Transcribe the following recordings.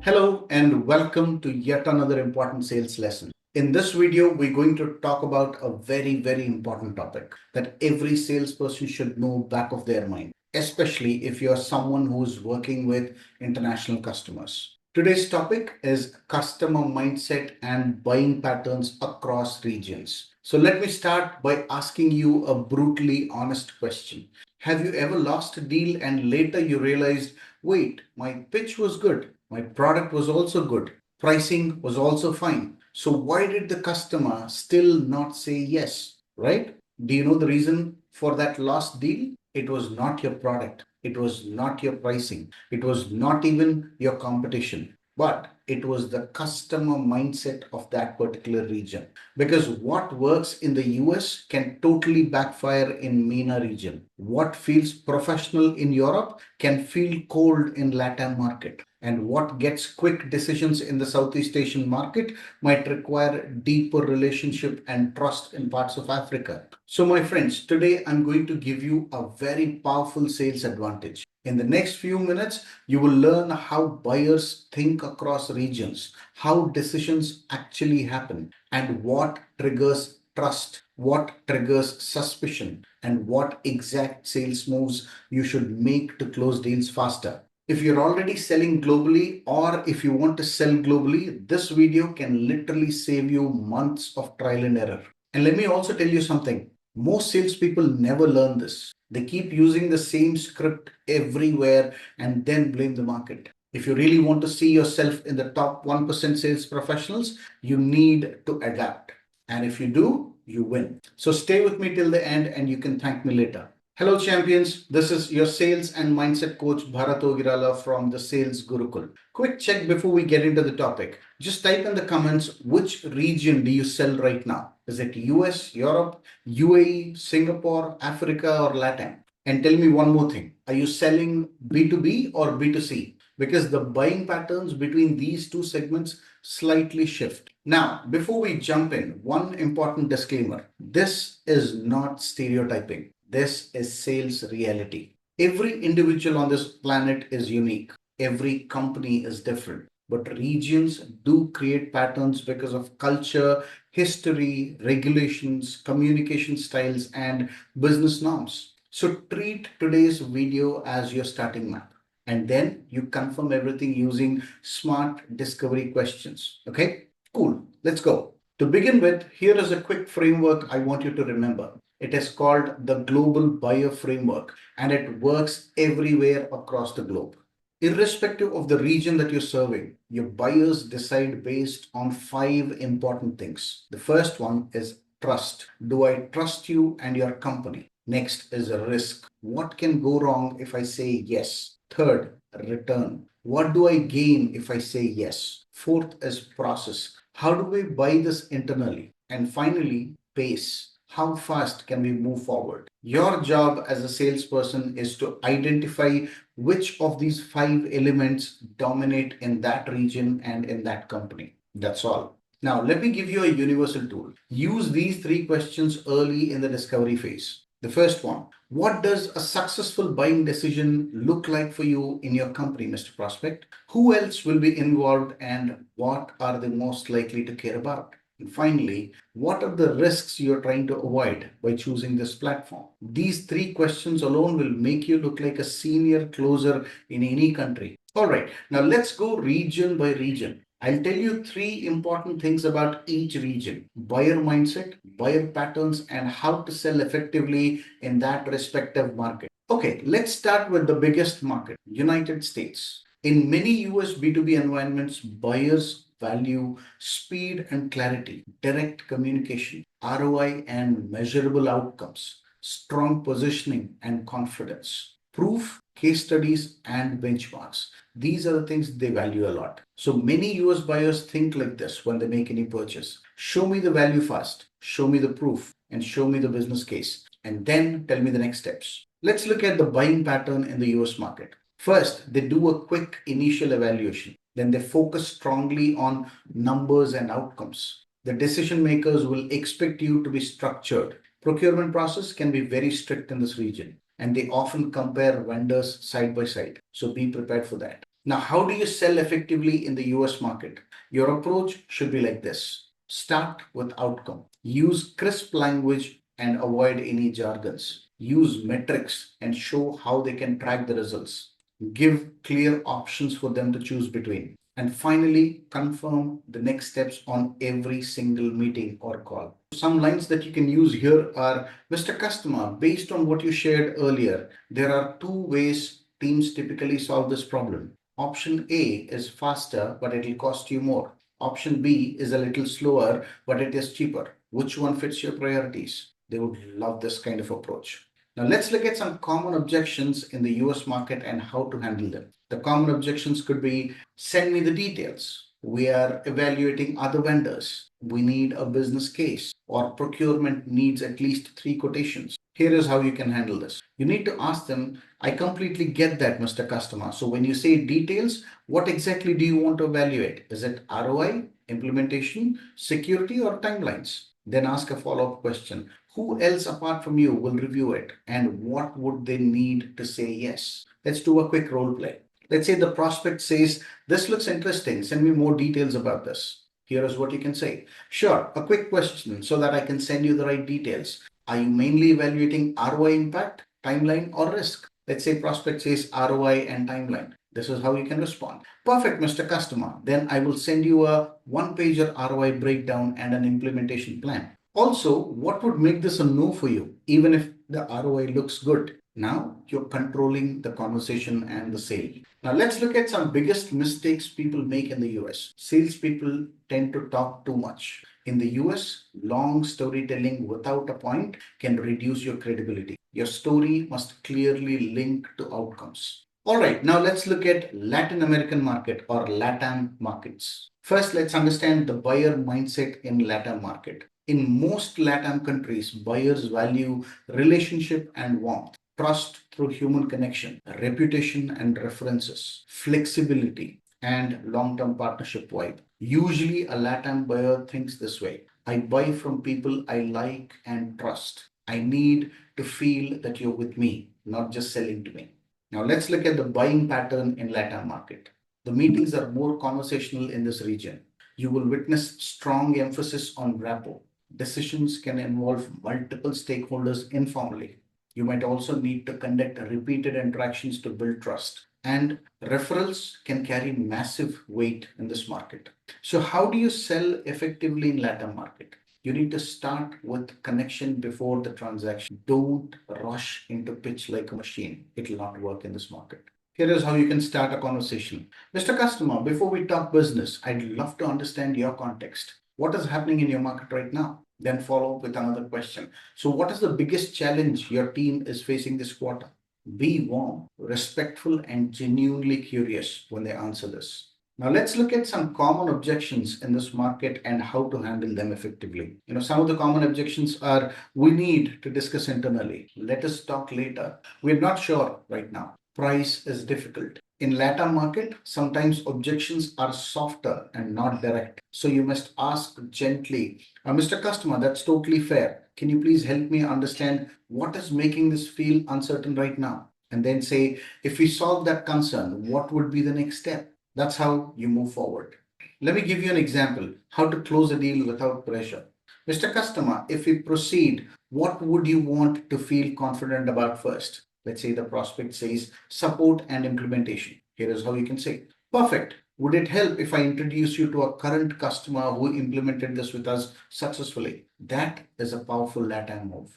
Hello and welcome to yet another important sales lesson. In this video, we're going to talk about a very important topic that every salesperson should know back of their mind, especially if you're someone who's working with international customers. Today's topic is customer mindset and buying patterns across regions. So let me start by asking you a brutally honest question. Have you ever lost a deal and later you realized, wait, my pitch was good, my product was also good, pricing was also fine. So why did the customer still not say yes, right? Do you know the reason for that lost deal? It was not your product. It was not your pricing. It was not even your competition, but it was the customer mindset of that particular region. Because what works in the US can totally backfire in MENA region. What feels professional in Europe can feel cold in LATAM market. And what gets quick decisions in the Southeast Asian market might require deeper relationship and trust in parts of Africa. So my friends, today I'm going to give you a very powerful sales advantage. In the next few minutes, you will learn how buyers think across regions, how decisions actually happen, and what triggers trust, what triggers suspicion, and what exact sales moves you should make to close deals faster. If you're already selling globally or if you want to sell globally, this video can literally save you months of trial and error. And let me also tell you something. Most salespeople never learn this. They keep using the same script everywhere and then blame the market. If you really want to see yourself in the top 1% sales professionals, you need to adapt. And if you do, you win. So stay with me till the end and you can thank me later. Hello champions, this is your sales and mindset coach Bharat Ogirala from the Sales Gurukul. Quick check before we get into the topic. Just type in the comments which region do you sell right now? Is it US, Europe, UAE, Singapore, Africa or LATAM? And tell me one more thing. Are you selling B2B or B2C? Because the buying patterns between these two segments slightly shift. Now, before we jump in, one important disclaimer. This is not stereotyping. This is sales reality. Every individual on this planet is unique. Every company is different. But regions do create patterns because of culture, history, regulations, communication styles, and business norms. So treat today's video as your starting map. And then you confirm everything using smart discovery questions. Okay, cool. Let's go. To begin with, here is a quick framework I want you to remember. It is called the Global Buyer Framework and it works everywhere across the globe. Irrespective of the region that you're serving, your buyers decide based on five important things. The first one is trust. Do I trust you and your company? Next is a risk. What can go wrong if I say yes? Third, return. What do I gain if I say yes? Fourth is process. How do we buy this internally? And finally, pace. How fast can we move forward? Your job as a salesperson is to identify which of these five elements dominate in that region and in that company. That's all. Now, let me give you a universal tool. Use these three questions early in the discovery phase. The first one, what does a successful buying decision look like for you in your company, Mr. Prospect? Who else will be involved and what are they most likely to care about? And finally, what are the risks you're trying to avoid by choosing this platform? These three questions alone will make you look like a senior closer in any country. All right, now let's go region by region. I'll tell you three important things about each region: buyer mindset, buyer patterns, and how to sell effectively in that respective market. Okay, let's start with the biggest market, United States. In many US B2B environments, buyers value speed and clarity, direct communication, ROI and measurable outcomes, strong positioning and confidence, proof, case studies, and benchmarks. These are the things they value a lot. So many US buyers think like this when they make any purchase. Show me the value fast, show me the proof, and show me the business case, and then tell me the next steps. Let's look at the buying pattern in the US market. First, they do a quick initial evaluation. Then they focus strongly on numbers and outcomes. The decision makers will expect you to be structured. Procurement process can be very strict in this region, and they often compare vendors side by side. So be prepared for that. Now, how do you sell effectively in the US market? Your approach should be like this. Start with outcome. Use crisp language and avoid any jargons. Use metrics and show how they can track the results. Give clear options for them to choose between. And finally, confirm the next steps on every single meeting or call. Some lines that you can use here are, Mr. Customer, based on what you shared earlier, there are two ways teams typically solve this problem. Option A is faster, but it will cost you more. Option B is a little slower, but it is cheaper. Which one fits your priorities? They would love this kind of approach. Now, let's look at some common objections in the US market and how to handle them. The common objections could be, send me the details. We are evaluating other vendors. We need a business case, or procurement needs at least 3 quotations. Here is how you can handle this. You need to ask them, I completely get that, Mr. Customer. So when you say details, what exactly do you want to evaluate? Is it ROI, implementation, security, or timelines? Then ask a follow-up question. Who else apart from you will review it? And what would they need to say yes? Let's do a quick role play. Let's say the prospect says, this looks interesting. Send me more details about this. Here is what you can say. Sure, a quick question so that I can send you the right details. Are you mainly evaluating ROI impact, timeline, or risk? Let's say prospect says ROI and timeline. This is how you can respond. Perfect, Mr. Customer. Then I will send you a one-pager ROI breakdown and an implementation plan. Also, what would make this a no for you, even if the ROI looks good? Now you're controlling the conversation and the sale. Now let's look at some biggest mistakes people make in the US. Salespeople tend to talk too much. In the US, long storytelling without a point can reduce your credibility. Your story must clearly link to outcomes. All right, now let's look at Latin American market or LATAM markets. First, let's understand the buyer mindset in LATAM market. In most LATAM countries, buyers value relationship and warmth, trust through human connection, reputation and references, flexibility, and long-term partnership vibe. Usually, a LATAM buyer thinks this way. I buy from people I like and trust. I need to feel that you're with me, not just selling to me. Now, let's look at the buying pattern in LATAM market. The meetings are more conversational in this region. You will witness strong emphasis on rapport. Decisions can involve multiple stakeholders informally. You might also need to conduct repeated interactions to build trust. And referrals can carry massive weight in this market. So, how do you sell effectively in LATAM market? You need to start with connection before the transaction. Don't rush into pitch like a machine. It will not work in this market. Here is how you can start a conversation. Mr. Customer, before we talk business, I'd love to understand your context. What is happening in your market right now? Then follow up with another question. So, what is the biggest challenge your team is facing this quarter? Be warm, respectful, and genuinely curious when they answer this. Now, let's look at some common objections in this market and how to handle them effectively. Some of the common objections are, we need to discuss internally. Let us talk later. We're not sure right now. Price is difficult. In LATAM market, sometimes objections are softer and not direct. So you must ask gently, Mr. Customer, that's totally fair. Can you please help me understand what is making this feel uncertain right now? And then say, if we solve that concern, what would be the next step? That's how you move forward. Let me give you an example, how to close a deal without pressure. Mr. Customer, if we proceed, what would you want to feel confident about first? Let's say the prospect says support and implementation. Here is how you can say, perfect. Would it help if I introduce you to a current customer who implemented this with us successfully? That is a powerful LATAM move.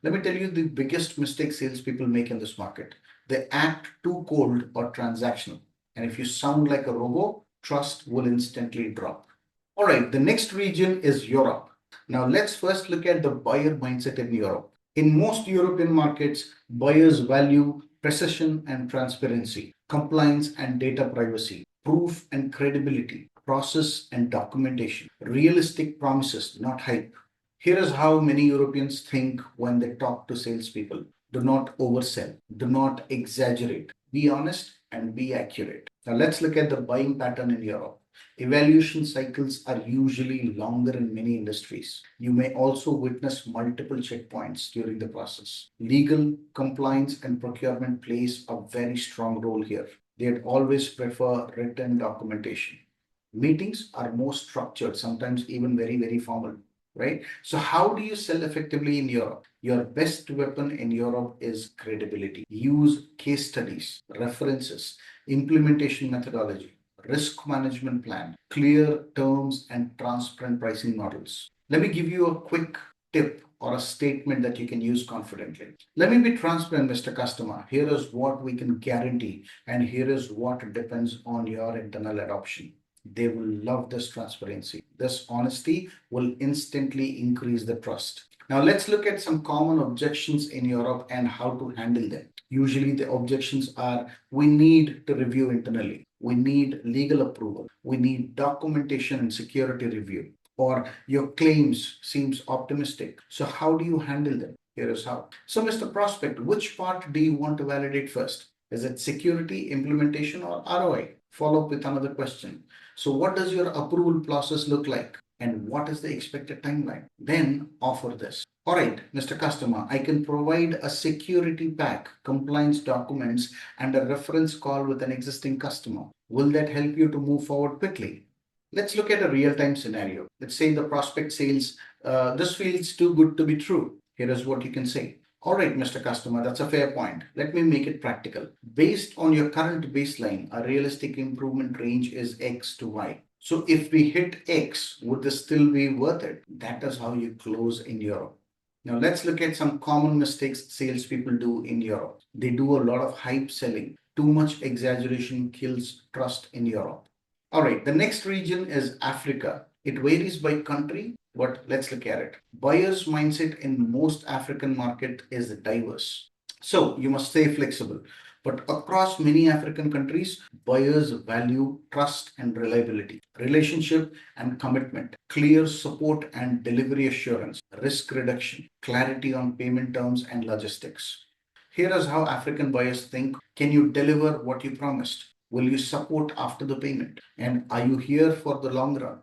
Let me tell you the biggest mistake salespeople make in this market. They act too cold or transactional. And if you sound like a robot, trust will instantly drop. All right, the next region is Europe. Now let's first look at the buyer mindset in Europe. In most European markets, buyers value precision and transparency, compliance and data privacy, proof and credibility, process and documentation, realistic promises, not hype. Here is how many Europeans think when they talk to salespeople. Do not oversell, do not exaggerate, be honest and be accurate. Now let's look at the buying pattern in Europe. Evaluation cycles are usually longer in many industries. You may also witness multiple checkpoints during the process. Legal, compliance, and procurement plays a very strong role here. They'd always prefer written documentation. Meetings are more structured, sometimes even very, very formal, right? So, how do you sell effectively in Europe? Your best weapon in Europe is credibility. Use case studies, references, implementation methodology, risk management plan, clear terms, and transparent pricing models. Let me give you a quick tip or a statement that you can use confidently. Let me be transparent, Mr. Customer. Here is what we can guarantee, and here is what depends on your internal adoption. They will love this transparency. This honesty will instantly increase the trust. Now, let's look at some common objections in Europe and how to handle them. Usually, the objections are we need to review internally, we need legal approval, we need documentation and security review, or your claims seems optimistic. So how do you handle them? Here is how. So, Mr. Prospect, which part do you want to validate first? Is it security, implementation, or ROI? Follow up with another question. So, what does your approval process look like? And what is the expected timeline? Then offer this. All right, Mr. Customer, I can provide a security pack, compliance documents, and a reference call with an existing customer. Will that help you to move forward quickly? Let's look at a real-time scenario. Let's say the prospect says, this feels too good to be true. Here is what you can say. All right, Mr. Customer, that's a fair point. Let me make it practical. Based on your current baseline, a realistic improvement range is X to Y. So if we hit X, would this still be worth it? That is how you close in Europe. Now let's look at some common mistakes salespeople do in Europe. They do a lot of hype selling. Too much exaggeration kills trust in Europe. All right, the next region is Africa. It varies by country, but let's look at it. Buyer's mindset in most African market is diverse. So you must stay flexible. But across many African countries, buyers value trust and reliability, relationship and commitment, clear support and delivery assurance, risk reduction, clarity on payment terms and logistics. Here is how African buyers think. Can you deliver what you promised? Will you support after the payment? And are you here for the long run?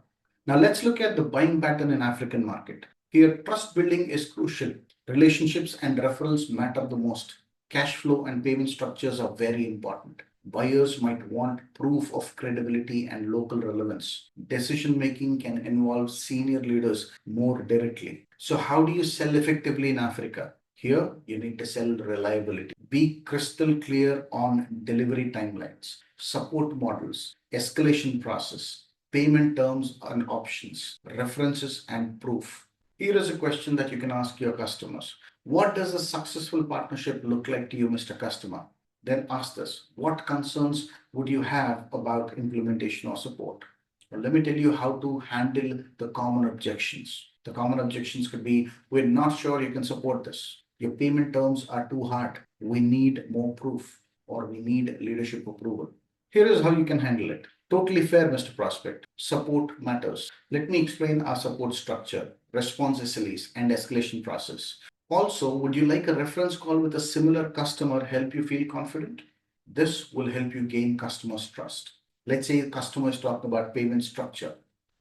Now let's look at the buying pattern in African market. Here, trust building is crucial. Relationships and referrals matter the most. Cash flow and payment structures are very important. Buyers might want proof of credibility and local relevance. Decision making can involve senior leaders more directly. So, how do you sell effectively in Africa? Here, you need to sell reliability. Be crystal clear on delivery timelines, support models, escalation process, payment terms and options, references and proof. Here is a question that you can ask your customers. What does a successful partnership look like to you, Mr. Customer? Then ask this. What concerns would you have about implementation or support? Well, let me tell you how to handle the common objections. The common objections could be, we're not sure you can support this. Your payment terms are too hard. We need more proof, or we need leadership approval. Here is how you can handle it. Totally fair, Mr. Prospect. Support matters. Let me explain our support structure, response SLAs, and escalation process. Also, would you like a reference call with a similar customer help you feel confident? This will help you gain customers' trust. Let's say customers talk about payment structure.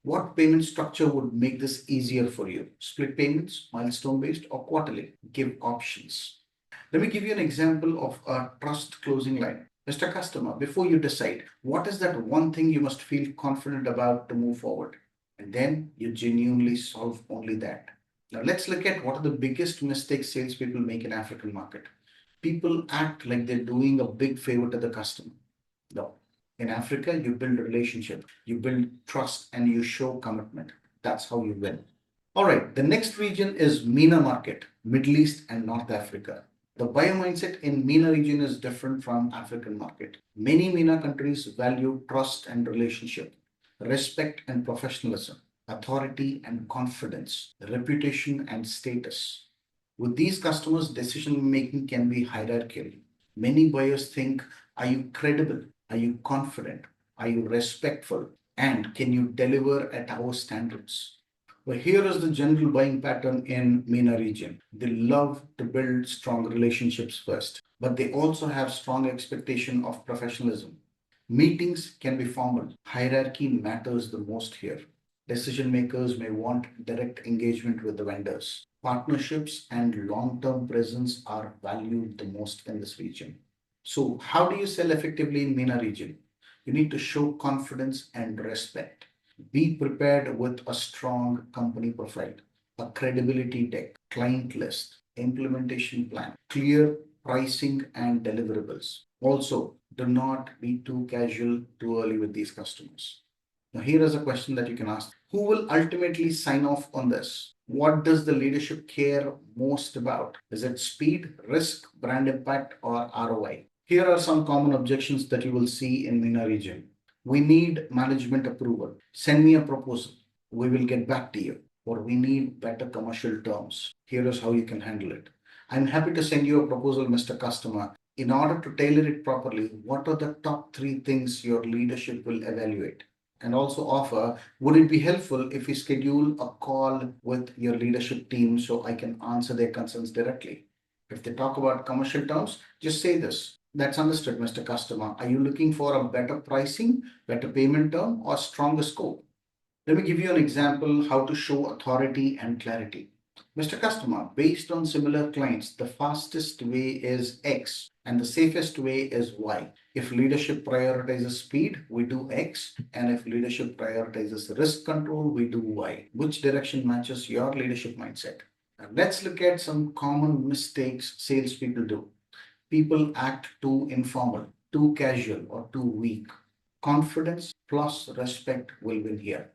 What payment structure would make this easier for you? Split payments, milestone based, or quarterly? Give options. Let me give you an example of a trust closing line. Mr. Customer, before you decide, what is that one thing you must feel confident about to move forward? And then you genuinely solve only that. Now let's look at what are the biggest mistakes salespeople make in African market. People act like they're doing a big favor to the customer. No. In Africa, you build relationship, you build trust, and you show commitment. That's how you win. All right, the next region is MENA market, Middle East and North Africa. The buyer mindset in MENA region is different from African market. Many MENA countries value trust and relationship, respect and professionalism, authority and confidence, reputation and status. With these customers, decision making can be hierarchical. Many buyers think, are you credible? Are you confident? Are you respectful? And can you deliver at our standards? Well, here is the general buying pattern in MENA region. They love to build strong relationships first, but they also have strong expectation of professionalism. Meetings can be formal. Hierarchy matters the most here. Decision makers may want direct engagement with the vendors. Partnerships and long-term presence are valued the most in this region. So how do you sell effectively in MENA region? You need to show confidence and respect. Be prepared with a strong company profile, a credibility deck, client list, implementation plan, clear pricing and deliverables. Also, do not be too casual too early with these customers. Now, here is a question that you can ask. Who will ultimately sign off on this? What does the leadership care most about? Is it speed, risk, brand impact, or ROI? Here are some common objections that you will see in MENA region. We need management approval. Send me a proposal. We will get back to you. Or we need better commercial terms. Here is how you can handle it. I'm happy to send you a proposal, Mr. Customer. In order to tailor it properly, what are the top three things your leadership will evaluate? And also offer, would it be helpful if we schedule a call with your leadership team so I can answer their concerns directly? If they talk about commercial terms, just say this. That's understood, Mr. Customer. Are you looking for a better pricing, better payment term, or stronger scope? Let me give you an example how to show authority and clarity. Mr. Customer, based on similar clients, the fastest way is X and the safest way is Y. If leadership prioritizes speed, we do X, and if leadership prioritizes risk control, we do Y. Which direction matches your leadership mindset? Now, let's look at some common mistakes salespeople do. People act too informal, too casual, or too weak. Confidence plus respect will win here.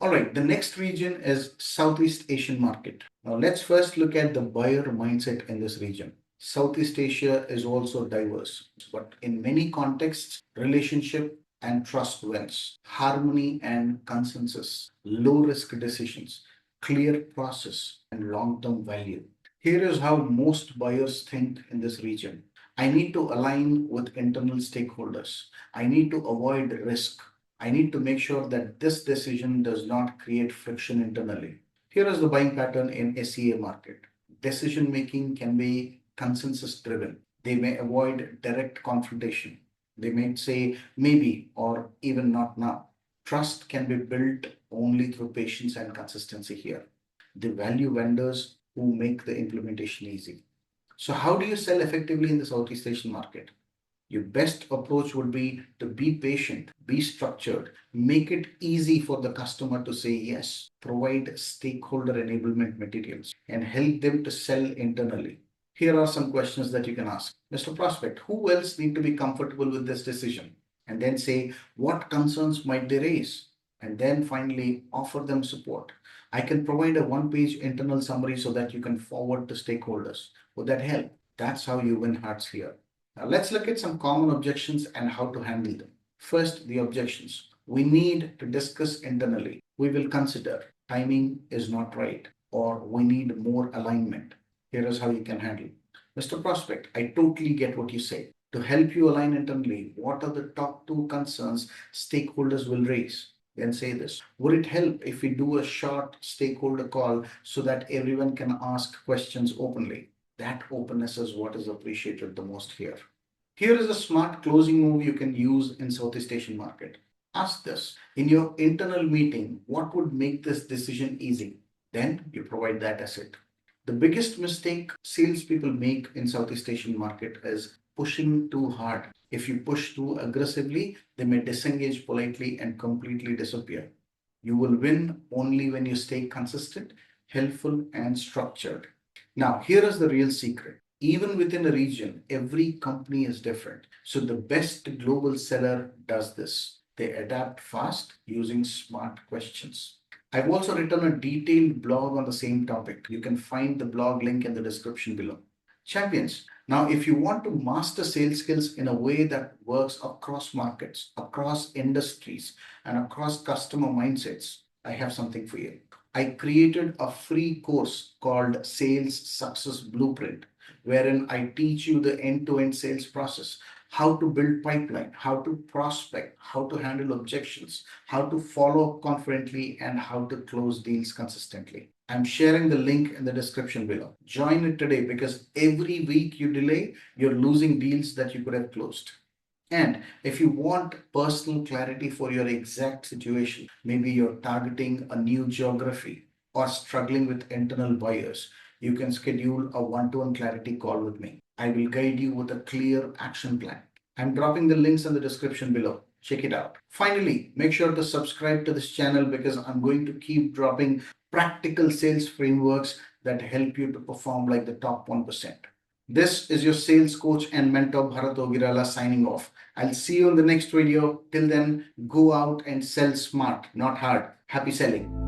All right, the next region is Southeast Asian market. Now let's first look at the buyer mindset in this region. Southeast Asia is also diverse, but in many contexts, relationship and trust wins, harmony and consensus, low risk decisions, clear process, and long term value. Here is how most buyers think in this region. I need to align with internal stakeholders. I need to avoid risk. I need to make sure that this decision does not create friction internally. Here is the buying pattern in SEA market. Decision making can be consensus driven. They may avoid direct confrontation. They may say maybe or even not now. Trust can be built only through patience and consistency here. They value vendors who make the implementation easy. So, how do you sell effectively in the Southeast Asian market? Your best approach would be to be patient, be structured, make it easy for the customer to say yes, provide stakeholder enablement materials, and help them to sell internally. Here are some questions that you can ask. Mr. Prospect, who else need to be comfortable with this decision? And then say, what concerns might they raise? And then finally, offer them support. I can provide a one-page internal summary so that you can forward to stakeholders. Would that help? That's how you win hearts here. Now let's look at some common objections and how to handle them. First, the objections. We need to discuss internally. We will consider timing is not right or we need more alignment. Here is how you can handle. Mr. Prospect, I totally get what you say. To help you align internally, what are the top two concerns stakeholders will raise? Then say this. Would it help if we do a short stakeholder call so that everyone can ask questions openly? That openness is what is appreciated the most here. Here is a smart closing move you can use in Southeast Asian market. Ask this in your internal meeting, what would make this decision easy? Then you provide that asset. The biggest mistake salespeople make in Southeast Asian market is pushing too hard. If you push too aggressively, they may disengage politely and completely disappear. You will win only when you stay consistent, helpful, and structured. Now, here is the real secret. Even within a region, every company is different. So the best global seller does this. They adapt fast using smart questions. I've also written a detailed blog on the same topic. You can find the blog link in the description below. Champions, now if you want to master sales skills in a way that works across markets, across industries, and across customer mindsets, I have something for you. I created a free course called Sales Success Blueprint, wherein I teach you the end-to-end sales process, how to build pipeline, how to prospect, how to handle objections, how to follow up confidently, and how to close deals consistently. I'm sharing the link in the description below. Join it today because every week you delay, you're losing deals that you could have closed. And if you want personal clarity for your exact situation, maybe you're targeting a new geography or struggling with internal buyers, you can schedule a one-to-one clarity call with me. I will guide you with a clear action plan. I'm dropping the links in the description below. Check it out. Finally, make sure to subscribe to this channel because I'm going to keep dropping practical sales frameworks that help you to perform like the top 1%. This is your sales coach and mentor Bharat Ogirala signing off. I'll see you in the next video. Till then, go out and sell smart, not hard. Happy selling.